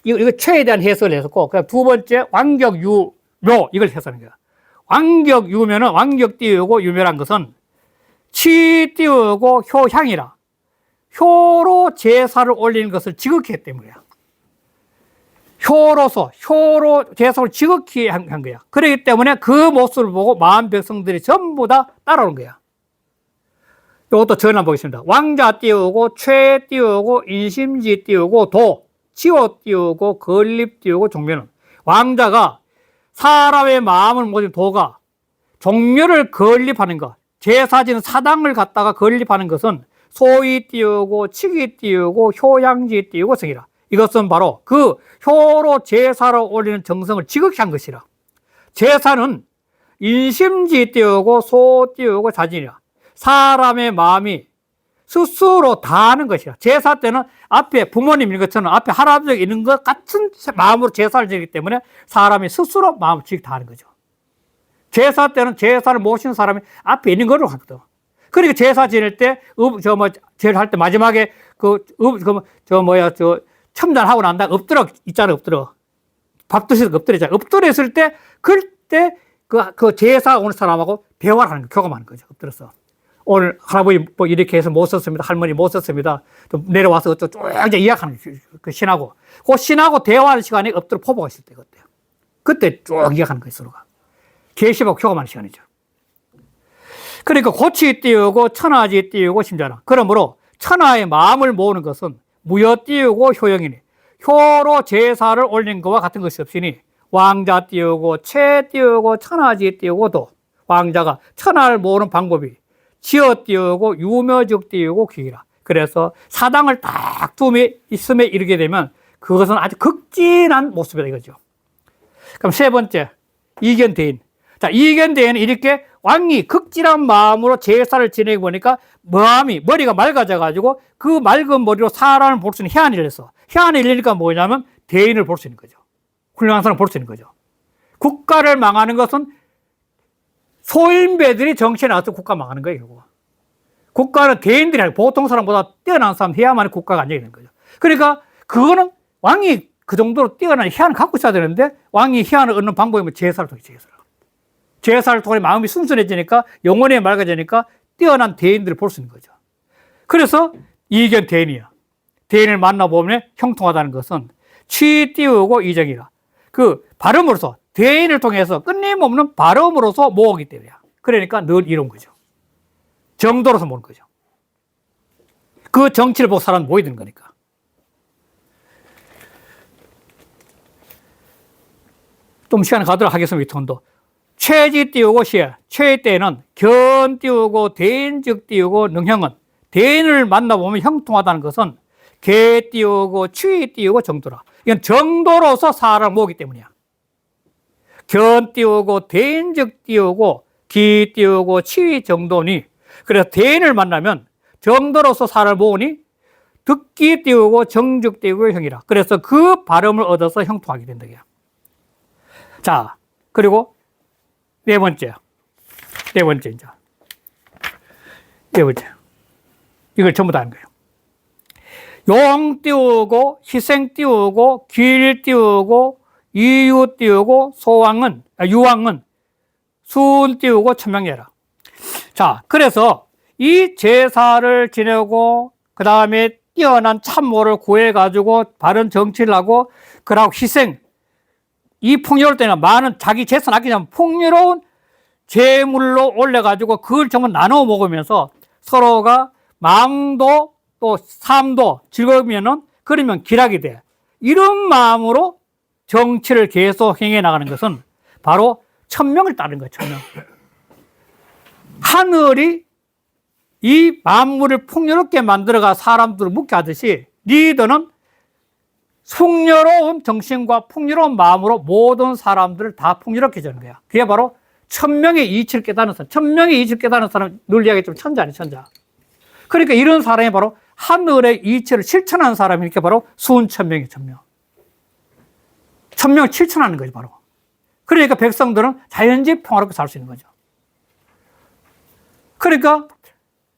이거 최에 대한 해석을 했었고 그다음 두 번째 완격유묘 이걸 해석하는 거야. 완격유묘는 완격 띄우고 유묘란 것은 치 띄우고 효향이라 효로 제사를 올리는 것을 지극히 했기 때문이야. 효로 제사를 지극히 한 거야. 그렇기 때문에 그 모습을 보고 마음 백성들이 전부 다 따라오는 거야. 이것도 전화 보겠습니다. 왕자 띄우고 최 띄우고 인심지 띄우고 도 지호 띄우고 건립 띄우고 종묘는 왕자가 사람의 마음을 모든 도가 종묘를 건립하는 것, 제사지는 사당을 갖다가 건립하는 것은 소위 띄우고 치기 띄우고 효양지 띄우고 성이라. 이것은 바로 그 효로 제사를 올리는 정성을 지극히 한 것이라. 제사는 인심지 띄우고 소 띄우고 자진이라. 사람의 마음이 스스로 다 하는 것이라. 제사 때는 앞에 부모님 있는 것처럼 앞에 할아버지가 있는 것 같은 마음으로 제사를 지내기 때문에 사람이 스스로 마음을 지극히 다 하는 거죠. 제사 때는 제사를 모시는 사람이 앞에 있는 걸로 하거든. 그러니까 제사 지낼 때, 제일 할 때 마지막에 첨단하고 난 다음에 엎드려 있잖아, 엎드려. 밥 드시고 엎드려 있잖아. 엎드려 있을 때, 그때 그 제사 오는 사람하고 대화를 하는 거, 교감하는 거죠. 엎드려서. 오늘 할아버지 뭐 이렇게 해서 못 썼습니다. 할머니 못 썼습니다. 좀 내려와서 쭉 이제 이야기하는 그 신하고. 그 신하고 대화하는 시간에 엎드려 포복가 있을 때, 그때 쭉 이야기하는 거예요, 서로가. 계시하고 교감하는 시간이죠. 그러니까 고치 띄우고 천하지 띄우고 심자나. 그러므로 천하의 마음을 모으는 것은 무여 띄우고 효영이니 효로 제사를 올린 것과 같은 것이 없으니 왕자 띄우고 채 띄우고 천하지 띄우고도 왕자가 천하를 모으는 방법이 지어 띄우고 유묘적 띄우고 기기라. 그래서 사당을 딱 둠에 있음에 이르게 되면 그것은 아주 극진한 모습이다 이거죠. 그럼 세 번째 이견대인. 자, 이견대인은 이렇게 왕이 극진한 마음으로 제사를 지내고 보니까 머리가 맑아져 가지고 그 맑은 머리로 사람을 볼 수 있는 해안이 열렸어. 해안이 열리니까 뭐냐면 대인을 볼 수 있는 거죠. 훌륭한 사람을 볼 수 있는 거죠. 국가를 망하는 것은 소인배들이 정치에 나와서 국가 망하는 거예요, 결국. 국가는 대인들이 아니고 보통 사람보다 뛰어난 사람 해야만 국가가 안정이 되는 거죠. 그러니까 그거는 왕이 그 정도로 뛰어난 희한을 갖고 있어야 되는데 왕이 희한을 얻는 방법이 뭐 제사를 통해 제사를 통해 마음이 순순해지니까 영혼이 맑아지니까 뛰어난 대인들을 볼 수 있는 거죠. 그래서 이견 대인이야. 대인을 만나보면 형통하다는 것은 취 띄우고 이정이라. 그 발음으로서 대인을 통해서 끊임없는 발음으로서 모으기 때문이야. 그러니까 늘 이런 거죠. 정도로서 모는 거죠. 그 정치를 보고 사람 모이 드는 거니까. 좀 시간 가도록 하겠습니다. 이 톤도. 최지 띄우고 시에. 최 때는 견 띄우고 대인즉 띄우고 능형은 대인을 만나보면 형통하다는 것은 개 띄우고 취 띄우고 정도라. 이건 정도로서 사람을 모으기 때문이야. 견 띄우고 대인즉 띄우고 기 띄우고 취 정도니 그래서 대인을 만나면 정도로서 사람을 모으니 듣기 띄우고 정즉 띄우고 형이라. 그래서 그 발음을 얻어서 형통하게 된다. 자, 그리고 네 번째 이제 네 번째 이걸 전부 다 하는 거예요. 용 띄우고 희생 띄우고 길 띄우고 이유 띄우고 유왕은 순 띄우고 천명해라. 자, 그래서 이 제사를 지내고 그 다음에 뛰어난 참모를 구해가지고 바른 정치를 하고 그러고 희생 이 풍요로울 때는 많은 자기 재산 아끼지 않으면 풍요로운 재물로 올려가지고 그걸 전부 나눠 먹으면서 서로가 마음도 또 삶도 즐거우면은 그러면 기락이 돼. 이런 마음으로 정치를 계속 행해 나가는 것은 바로 천명을 따르는 거예요. 천명. 하늘이 이 만물을 풍요롭게 만들어가 사람들을 묵게 하듯이 리더는 풍요로운 정신과 풍요로운 마음으로 모든 사람들을 다 풍요롭게 해주는 거야. 그게 바로 천명의 이치를 깨닫는 사람. 천명의 이치를 깨닫는 사람, 늘 이야기했지만 천자 아니 천자. 그러니까 이런 사람이 바로 하늘의 이치를 실천하는 사람이 이렇게 바로 순천명이 천명. 천명을 실천하는 거지 바로. 그러니까 백성들은 자연지 평화롭게 살 수 있는 거죠. 그러니까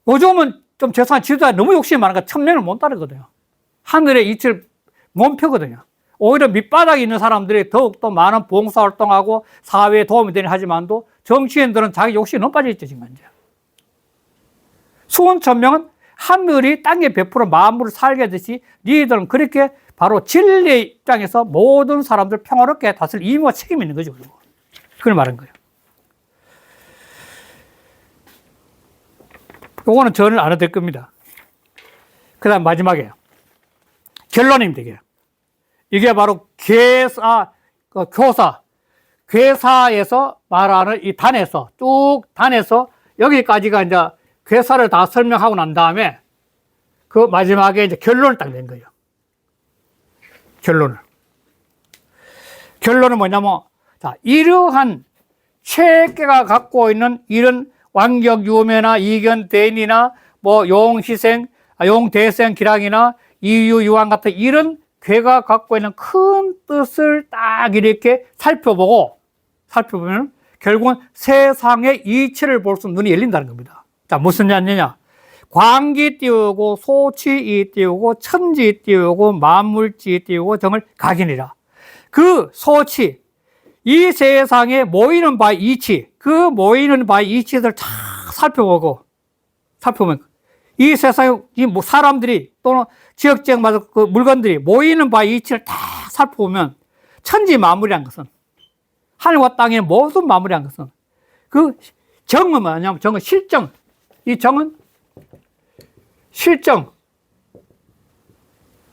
요즘은 좀 죄송한 지도자 너무 욕심이 많으니까 천명을 못 따르거든요. 하늘의 이치를 못 펴거든요. 오히려 밑바닥에 있는 사람들이 더욱더 많은 봉사활동하고 사회에 도움이 되는 하지만도 정치인들은 자기 욕심이 너무 빠져있죠, 지금 현재. 수원천명은 하늘이 땅에 베풀어 만물을 살게 하듯이 니들은 그렇게 바로 진리의 입장에서 모든 사람들 평화롭게 다스릴 의무와 책임이 있는 거죠. 그걸 말한 거예요. 요거는 저는 안 해도 될 겁니다. 그 다음 마지막에 결론입니다. 이게 바로 괴사에서 말하는 이 단에서 쭉 단에서 여기까지가 이제 괴사를 다 설명하고 난 다음에 그 마지막에 이제 결론을 딱 낸 거예요. 결론은 뭐냐면, 자, 이러한 최계가 갖고 있는 이런 완격 유매나 이견 대인이나 뭐 용희생, 용대생 기랑이나 이유 유왕 같은 이런 괴가 갖고 있는 큰 뜻을 딱 이렇게 살펴보면 결국은 세상의 이치를 볼 수 눈이 열린다는 겁니다. 자, 무슨 얘기냐? 광기 띄우고 소치 띄우고 천지 띄우고 만물지 띄우고 정을 각인이라. 그 소치, 이 세상에 모이는 바의 이치, 그 모이는 바의 이치들을 다 살펴보면 이 세상에 사람들이 또는 지역지역마다 그 물건들이 모이는 바의 이치를 다 살펴보면 천지 만물이란 것은 하늘과 땅의 모든 만물이란 것은 그 정은 뭐냐면 정은 실정. 이 정은 실정,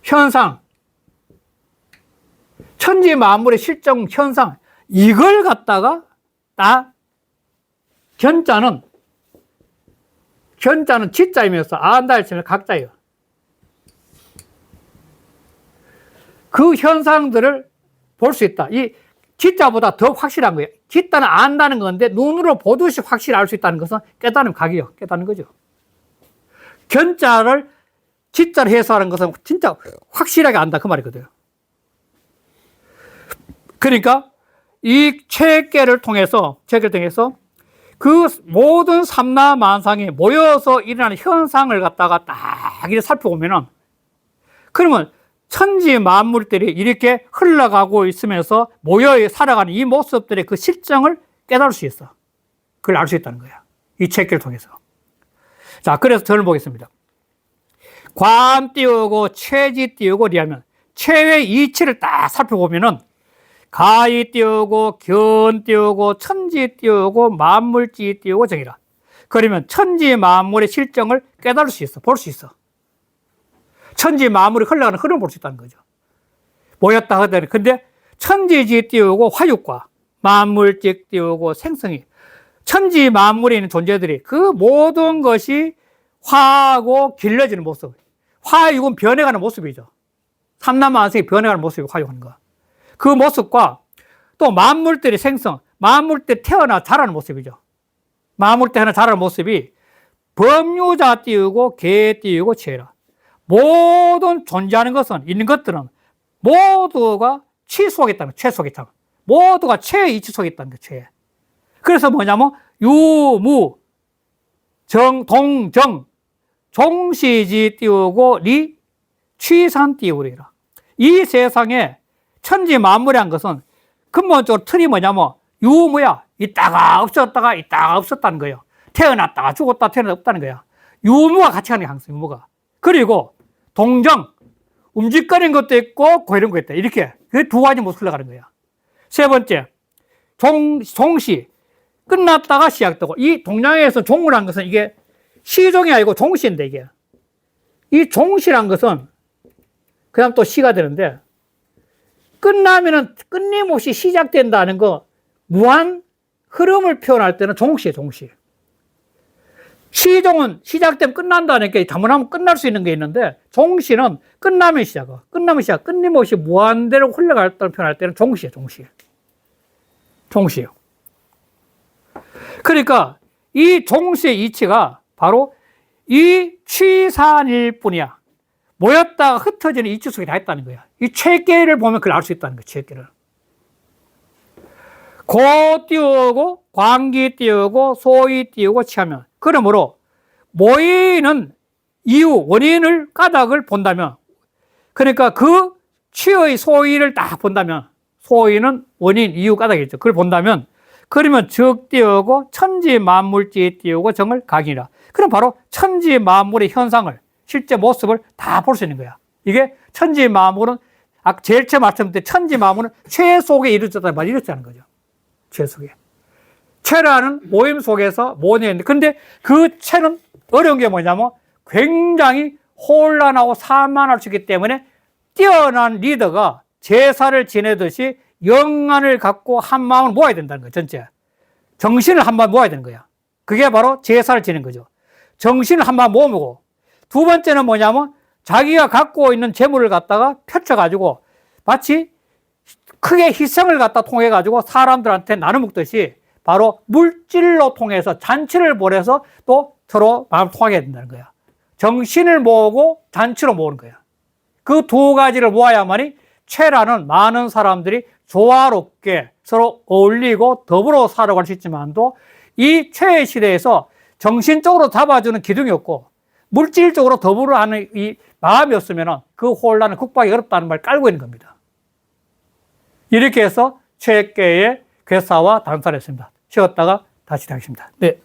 현상, 천지 만물의 실정, 현상 이걸 갖다가 다 견자는 지자이면서 안다를 치면 각자예요. 그 현상들을 볼 수 있다. 이 지자보다 더 확실한 거예요. 지자는 안다는 건데 눈으로 보듯이 확실히 알 수 있다는 것은 깨달음 각이요. 깨닫는 거죠. 견자를 지자로 해석하는 것은 진짜 확실하게 안다 그 말이거든요. 그러니까 이 체계를 통해서 그 모든 삼라만상이 모여서 일어나는 현상을 갖다가 딱 이렇게 살펴보면은, 그러면 천지 만물들이 이렇게 흘러가고 있으면서 모여 살아가는 이 모습들의 그 실정을 깨달을 수 있어. 그걸 알 수 있다는 거야. 이 책을 통해서. 자, 그래서 저를 보겠습니다. 관 띄우고 최지 띄우고 리하면 최의 이치를 딱 살펴보면은 가히 띄우고 견 띄우고 천지 띄우고 만물지 띄우고 정이라. 그러면 천지 만물의 실정을 깨달을 수 있어. 볼 수 있어. 천지 만물이 흘러가는 흐름을 볼 수 있다는 거죠. 모였다 하더니. 근데 천지지 띄우고 화육과 만물지 띄우고 생성이, 천지 만물에 있는 존재들이 그 모든 것이 화하고 길러지는 모습. 화육은 변해가는 모습이죠. 삼라만상이 변해가는 모습이 화육하는 거. 그 모습과 또 만물들의 생성, 만물들 태어나 자라는 모습이죠. 만물들 하나 자라는 모습이 범유자 띄우고 개 띄우고 체라. 모든 존재하는 것은, 있는 것들은 모두가 취 속에 있다는 거예요. 취 속에 있다는 거예요. 모두가 체의 이치 속에 있다는 거예요. 체에. 그래서 뭐냐면 유무, 정, 동정, 종시지 띄우고 리, 취산 띄우리라. 이 세상에 천지 만물이란 것은 근본적으로 틀이 뭐냐면 유무야. 있다가 없었다가 있다가 없었다는 거예요. 태어났다가 죽었다 태어났다 없다는 거야. 유무가 같이 하는 게 항상 유무가. 그리고 동정, 움직거리는 것도 있고 고이런 것도 있다. 이렇게 그 두 가지 모습 흘러가는 거야. 세 번째, 종시, 끝났다가 시작되고. 이 동양에서 종을 한 것은 이게 시종이 아니고 종시인데, 이게 이 종시란 것은 그 다음 또 시가 되는데, 끝나면은 끊임없이 시작된다는 거, 무한 흐름을 표현할 때는 종시예요. 종시. 시종은 시작되면 끝난다는 게 잘못하면 끝날 수 있는 게 있는데, 종시는 끝나면 시작이고, 끝나면 시작, 끊임없이 무한대로 흘러갈 때를 표현할 때는 종시예요. 종시. 종시예요. 그러니까 이 종시의 이치가 바로 이 취산일 뿐이야. 모였다가 흩어지는 이치 속에 다 있다는 거야. 이 최계를 보면 그걸 알 수 있다는 거야. 최계를. 고 띄우고 광기 띄우고 소위 띄우고 취하면, 그러므로 모이는 이유, 원인을, 까닭을 본다면, 그러니까 그 취의 소위를 딱 본다면, 소위는 원인, 이유, 까닭이죠. 그걸 본다면, 그러면 적 띄우고 천지 만물지 띄우고 정을 각이라. 그럼 바로 천지 만물의 현상을, 실제 모습을 다 볼 수 있는 거야. 이게 천지 만물은, 제일 처음 말씀드린 천지 만물은 최 속에 이루어졌다는 말이 이렇다는 거죠. 최 속에. 최라는 모임 속에서 모여있는데, 근데 그 최는 어려운 게 뭐냐면 굉장히 혼란하고 산만할 수 있기 때문에 뛰어난 리더가 제사를 지내듯이 영안을 갖고 한 마음을 모아야 된다는 거예요. 전체 정신을 한 마음 모아야 되는 거야. 그게 바로 제사를 지내는 거죠. 정신을 한 마음 모으고, 두 번째는 뭐냐면 자기가 갖고 있는 재물을 갖다가 펼쳐가지고 마치 크게 희생을 갖다 통해가지고 사람들한테 나눠 먹듯이 바로 물질로 통해서 잔치를 벌여서 또 서로 마음을 통하게 된다는 거야. 정신을 모으고 잔치로 모으는 거야. 그 두 가지를 모아야만이 최라는 많은 사람들이 조화롭게 서로 어울리고 더불어 살아갈 수 있지만도, 이 최의 시대에서 정신적으로 잡아주는 기둥이 없고 물질적으로 더불어 하는 이 마음이 없으면 그 혼란을 극복하기 어렵다는 말 깔고 있는 겁니다. 이렇게 해서 최계의 괴사와 단사를 했습니다. 쉬었다가 다시 하겠습니다. 네.